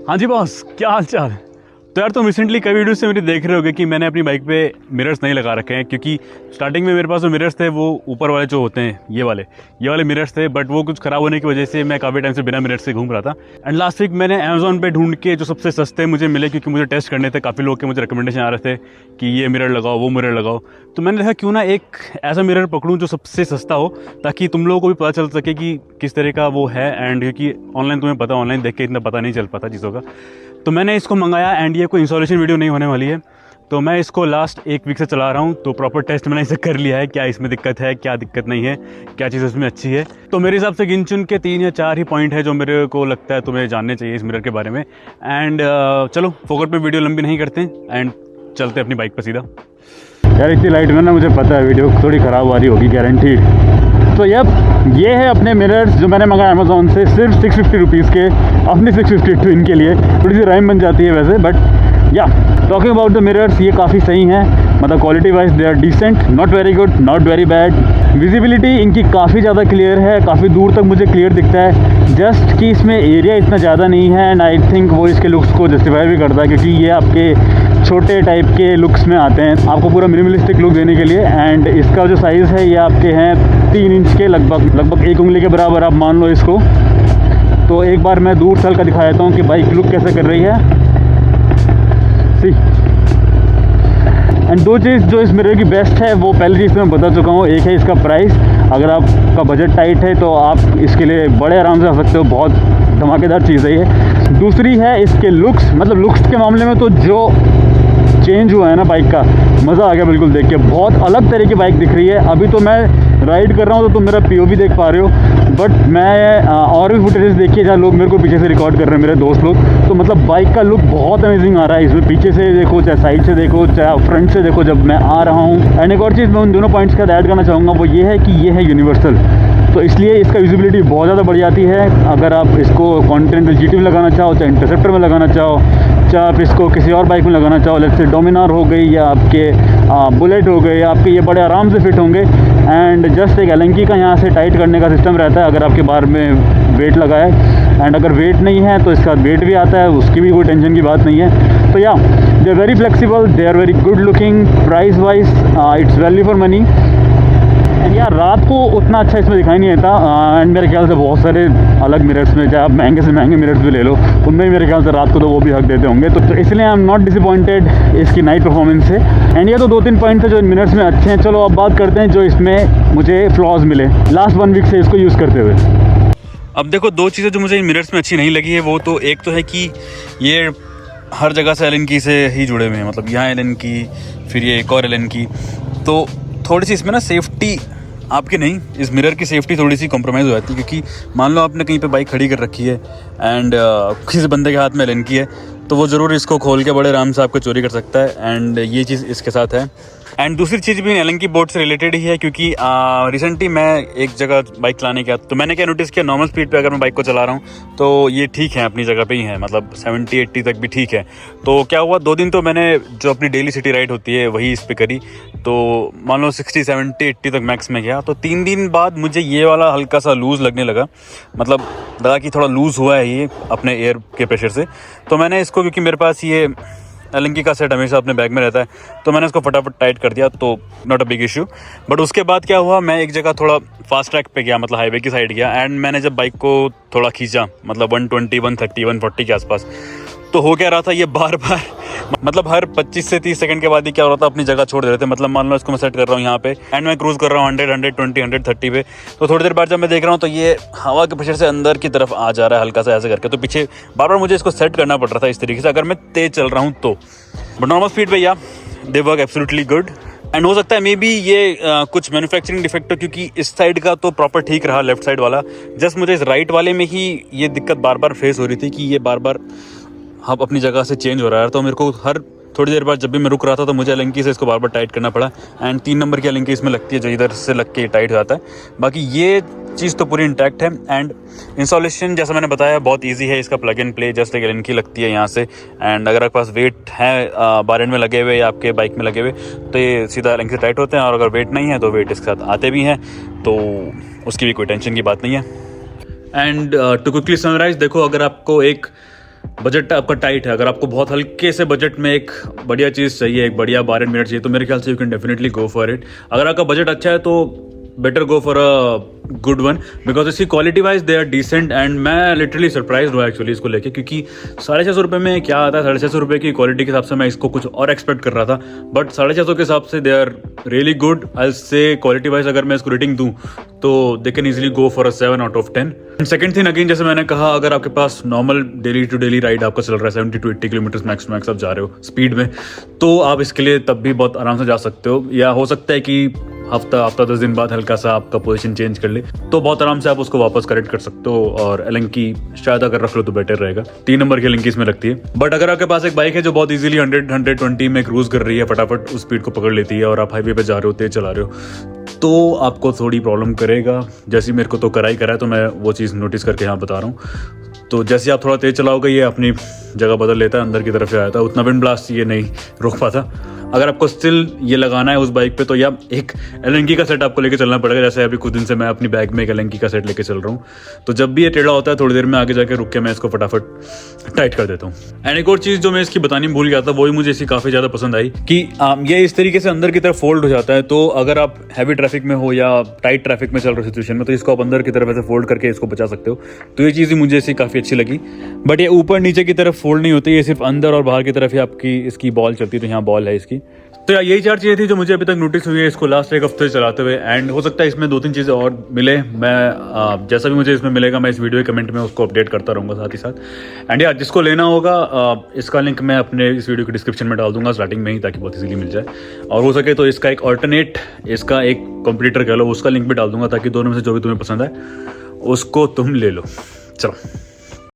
हाँ जी बॉस, क्या हाल चाल। तो यार तुम रिसेंटली कई वीडियो से मेरी देख रहे होगे कि मैंने अपनी बाइक पे मिरर्स नहीं लगा रखे हैं, क्योंकि स्टार्टिंग में मेरे पास जो मिरर्स थे वो ऊपर वाले जो होते हैं ये वाले मिरर्स थे, बट वो कुछ ख़राब होने की वजह से मैं काफ़ी टाइम से बिना मिरर्स से घूम रहा था। एंड लास्ट वीक मैंने अमेजोन पे ढूंढ के जो सबसे सस्ते मुझे मिले, क्योंकि मुझे टेस्ट करने थे, काफ़ी लोग के मुझे रिकमेंडेशन आ रहे थे कि ये मिरर लगाओ वो मिरर लगाओ। तो मैंने देखा क्यों ना एक ऐसा मिरर पकड़ूँ जो सबसे सस्ता हो, ताकि तुम लोगों को भी पता चल सके कि किस तरह का वो है। एंड क्योंकि ऑनलाइन तुम्हें पता, ऑनलाइन देख के इतना पता नहीं चल पाता चीज़ों का। तो मैंने इसको मंगाया एंड ये कोई इंस्टॉलेशन वीडियो नहीं होने वाली है। तो मैं इसको लास्ट एक वीक से चला रहा हूँ, तो प्रॉपर टेस्ट मैंने इसे कर लिया है, क्या इसमें दिक्कत है, क्या दिक्कत नहीं है, क्या चीज़ इसमें अच्छी है। तो मेरे हिसाब से गिन चुन के 3 या 4 ही पॉइंट है जो मेरे को लगता है तुम्हें जानने चाहिए इस मिरर के बारे में। एंड चलो फोकट पे वीडियो लंबी नहीं करते एंड चलते अपनी बाइक पर सीधा। यार इतनी लाइट में ना मुझे पता है वीडियो थोड़ी ख़राब आ रही होगी गारंटी। तो ये है अपने मिरर्स जो मैंने मंगाया अमेज़ोन से, सिर्फ 650 रुपीज़ के। अपनी 650 ट्विन के लिए थोड़ी सी राइम बन जाती है वैसे, बट या टॉकिंग अबाउट द मिरर्स, ये काफ़ी सही हैं। मतलब quality wise they are decent, not very good, not very bad. Visibility इनकी काफ़ी ज़्यादा क्लियर है, काफ़ी दूर तक मुझे क्लियर दिखता है। जस्ट कि इसमें एरिया इतना ज़्यादा नहीं है एंड आई थिंक वो इसके लुक्स को जस्टिफाई भी करता है, क्योंकि ये आपके छोटे टाइप के लुक्स में आते हैं, आपको पूरा मिनिमलिस्टिक लुक देने के लिए। एंड इसका जो साइज़ है ये आपके हैं 3 इंच के, लगभग 1 उंगली के बराबर आप मान लो इसको। तो एक बार मैं दूर से हल्का दिखा देता हूँ कि बाइक लुक कैसे कर रही है। सी एंड 2 चीज़ जो इस मिरर की बेस्ट है, वो पहली चीज़ मैं बता चुका हूँ। एक है इसका प्राइस, अगर आपका बजट टाइट है तो आप इसके लिए बड़े आराम से आ सकते हो, बहुत धमाकेदार चीज़ है ये। दूसरी है इसके लुक्स, मतलब लुक्स के मामले में तो जो चेंज हुआ है ना बाइक का, मज़ा आ गया बिल्कुल देख के। बहुत अलग तरह की बाइक दिख रही है। अभी तो मैं राइड कर रहा हूँ तो तुम मेरा POV देख पा रहे हो, बट मैं और भी फुटेजेस देखिए जहाँ लोग मेरे को पीछे से रिकॉर्ड कर रहे हैं, मेरे दोस्त लोग। तो मतलब बाइक का लुक बहुत अमेजिंग आ रहा है इसमें, पीछे से देखो, चाहे साइड से देखो, चाहे फ्रंट से देखो जब मैं आ रहा हूँ। एंड एक और चीज़ मैं उन दोनों पॉइंट्स का ऐड करना चाहूँगा, वो ये है कि ये है यूनिवर्सल, तो इसलिए इसका विजिबिलिटी बहुत ज़्यादा बढ़ जाती है। अगर आप इसको कॉन्टिनेंटल GT में लगाना चाहो, चाहे इंटरसेप्टर में लगाना चाहो, चाहे आप इसको किसी और बाइक में लगाना चाहो, जैसे डोमिनार हो गई या आपके बुलेट हो गई, आपके ये बड़े आराम से फिट होंगे। एंड जस्ट एक एलेंकी का यहाँ से टाइट करने का सिस्टम रहता है अगर आपके बार में वेट लगा है। एंड अगर वेट नहीं है तो इसका वेट भी आता है, उसकी भी कोई टेंशन की बात नहीं है। तो या they are very flexible, they are very good looking, price wise it's value for money. And यार रात को उतना अच्छा इसमें दिखाई नहीं देता। एंड मेरे ख्याल से बहुत सारे अलग मिरर्स में, चाहे आप महंगे से महंगे मिरर्स भी ले लो, उनमें मेरे ख्याल से रात को तो वो भी हक देते होंगे। तो इसलिए आई एम नॉट डिसअपॉइंटेड इसकी नाइट परफॉर्मेंस से। एंड ये तो 2-3 पॉइंट थे जो इन मिरर्स में अच्छे हैं। चलो अब बात करते हैं जो इसमें मुझे फ्लॉज मिले लास्ट 1 वीक से इसको यूज़ करते हुए। अब देखो 2 चीज़ें जो मुझे इन मिरर्स में अच्छी नहीं लगी है, वो तो एक तो है कि ये हर जगह से एलन की से ही जुड़े हुए हैं, मतलब यहाँ एलन की, फिर ये एक और एलन की। तो थोड़ी सी इसमें ना सेफ्टी आपकी नहीं, इस मिरर की सेफ्टी थोड़ी सी कॉम्प्रोमाइज़ हो जाती है, क्योंकि मान लो आपने कहीं पे बाइक खड़ी कर रखी है एंड किसी बंदे के हाथ में एलन की है, तो वो ज़रूर इसको खोल के बड़े आराम से आपको चोरी कर सकता है। एंड ये चीज़ इसके साथ है। एंड दूसरी चीज़ भी एलन की बोर्ड से रिलेटेड ही है, क्योंकि रिसेंटली मैं एक जगह बाइक चलाने गया, तो मैंने क्या नोटिस किया, नॉर्मल स्पीड पे अगर मैं बाइक को चला रहा हूँ तो ये ठीक है, अपनी जगह पे ही है, मतलब 70-80 तक भी ठीक है। तो क्या हुआ, 2 दिन तो मैंने जो अपनी डेली सिटी राइड होती है वही इस पर करी, तो मान लो 60-70-80 तक मैक्स में गया। तो 3 दिन बाद मुझे ये वाला हल्का सा लूज़ लगने लगा, मतलब लगा कि थोड़ा लूज़ हुआ है ये अपने एयर के प्रेशर से। तो मैंने इसको, क्योंकि मेरे पास ये एलेंकी का सेट हमेशा अपने बैग में रहता है, तो मैंने इसको फटाफट टाइट कर दिया, तो not a big issue. But उसके बाद क्या हुआ, मैं एक जगह थोड़ा फास्ट ट्रैक पे गया, मतलब हाईवे की साइड गया, एंड मैंने जब बाइक को थोड़ा खींचा, मतलब 120, 130, 140 के आसपास, तो हो क्या रहा था, ये बार बार मतलब हर 25 से 30 सेकंड के बाद ही क्या हो रहा था, अपनी जगह छोड़ दे रहे थे। मतलब मान लो इसको मैं सेट कर रहा हूँ यहाँ पे एंड मैं क्रूज़ कर रहा हूँ 100, 120, 130 पे, तो थोड़ी देर बाद जब मैं देख रहा हूँ तो ये हवा के प्रेशर से अंदर की तरफ आ जा रहा है हल्का सा ऐसे करके। तो पीछे बार बार मुझे इसको सेट करना पड़ रहा था इस तरीके से, अगर मैं तेज़ चल रहा हूँ तो। बट नॉर्मल स्पीड पे या they work absolutely good. And हो सकता है मे बी ये कुछ मैन्युफैक्चरिंग डिफेक्ट हो, क्योंकि इस साइड का तो प्रॉपर ठीक रहा, लेफ्ट साइड वाला जस्ट मुझे इस राइट वाले में ही ये दिक्कत बार बार फेस हो रही थी कि ये बार बार अब अपनी जगह से चेंज हो रहा है। तो मेरे को हर थोड़ी देर बाद जब भी मैं रुक रहा था तो मुझे एलेंकी से इसको बार बार टाइट करना पड़ा। एंड 3 नंबर की एलेंकी इसमें लगती है जो इधर से लग के टाइट हो जाता है। बाकी ये चीज़ तो पूरी इंटैक्ट है। एंड इंस्टॉलेशन जैसा मैंने बताया बहुत इजी है, इसका प्लग एंड प्ले, जस्ट एक एलेंकी लगती है यहाँ से। एंड अगर आपके पास वेट है बार एंड में लगे हुए या आपके बाइक में लगे हुए तो ये सीधा एलेंकी से टाइट होते हैं, और अगर वेट नहीं है तो वेट इसके साथ आते भी हैं, तो उसकी भी कोई टेंशन की बात नहीं है। एंड टू क्विकली समराइज, देखो अगर आपको एक बजट आपका टाइट है, अगर आपको बहुत हल्के से बजट में एक बढ़िया चीज़ चाहिए, एक बढ़िया बार एंड मिनट चाहिए, तो मेरे ख्याल से you can definitely go for it. अगर आपका बजट अच्छा है तो better go for a good one, because इसकी quality wise they are decent. And मैं लिटरली सरप्राइज हुआ एक्चुअली इसको लेके, क्योंकि 650 रुपये में क्या आता है, 650 रुपये की क्वालिटी के हिसाब से मैं इसको कुछ और एक्सपेक्ट कर रहा था, बट 650 के हिसाब से they are really good. I say quality wise अगर मैं इसको रेटिंग दूँ तो they can easily go for a 7 out of 10। And second thing again, जैसे मैंने कहा, अगर आपके पास normal daily to daily ride आपका चल रहा है 70 to 80 kilometre max to max आप जा रहे हो स्पीड में, तो आप इसके लिए तब भी बहुत आराम से जा सकते हो। या हो सकता है कि हफ्ता 10 दिन बाद हल्का सा आपका पोजीशन चेंज कर ले, तो बहुत आराम से आप उसको वापस करेक्ट कर सकते हो। और एलेंकी शायद अगर रख लो तो बेटर रहेगा। 3 नंबर की एलेंकी इसमें लगती है। बट अगर आपके पास एक बाइक है जो बहुत इजीली 100-120 में क्रूज कर रही है, फटाफट उस स्पीड को पकड़ लेती है, और आप हाईवे पे जा रहे हो, तेज चला रहे हो, तो आपको थोड़ी प्रॉब्लम करेगा। जैसे मेरे को तो करा है, तो मैं वो चीज़ नोटिस करके यहाँ बता रहा हूँ। तो जैसे आप थोड़ा तेज चलाओगे ये अपनी जगह बदल लेता है, अंदर की तरफ से आता है, उतना विंड ब्लास्ट ये नहीं रोक पाता। अगर आपको स्टिल ये लगाना है उस बाइक पे, तो या एक एलेंकी का सेट आपको लेके चलना पड़ेगा। जैसे अभी कुछ दिन से मैं अपनी बैग में एक एलेंकी का सेट लेके चल रहा हूँ, तो जब भी ये टेढ़ा होता है थोड़ी देर में आगे जाके रुक के मैं इसको फटाफट टाइट कर देता हूँ। एंड एक और चीज़ जो मैं इसकी बतानी भूल गया था, वही मुझे इसकी काफ़ी ज़्यादा पसंद आई कि ये इस तरीके से अंदर की तरफ फोल्ड हो जाता है। तो अगर आप हैवी ट्रैफिक में हो या टाइट ट्रैफिक में चल रहे सिचुएशन में, तो इसको आप अंदर की तरफ ऐसे फोल्ड करके इसको बचा सकते हो। तो ये चीज़ मुझे इसकी काफ़ी अच्छी लगी। बट ये ऊपर नीचे की तरफ फोल्ड नहीं होती, ये सिर्फ अंदर और बाहर की तरफ ही आपकी इसकी बॉल चलती है। तो यहाँ बॉल है इसकी। तो यही 4 चीज़ें थी जो मुझे अभी तक नोटिस हुई है इसको लास्ट 1 हफ्ते चलाते हुए। एंड हो सकता है इसमें 2-3 चीज़ें और मिले। मैं जैसा भी मुझे इसमें मिलेगा मैं इस वीडियो के कमेंट में उसको अपडेट करता रहूँगा साथ ही साथ। एंड यार जिसको लेना होगा इसका लिंक मैं अपने इस वीडियो के डिस्क्रिप्शन में डाल दूंगा स्टार्टिंग में ही, ताकि बहुत इजीली मिल जाए। और हो सके तो इसका एक ऑल्टरनेट, इसका एक कंप्यूटर कह लो, उसका लिंक भी डाल दूंगा, ताकि दोनों में से जो भी तुम्हें पसंद है उसको तुम ले लो। चलो।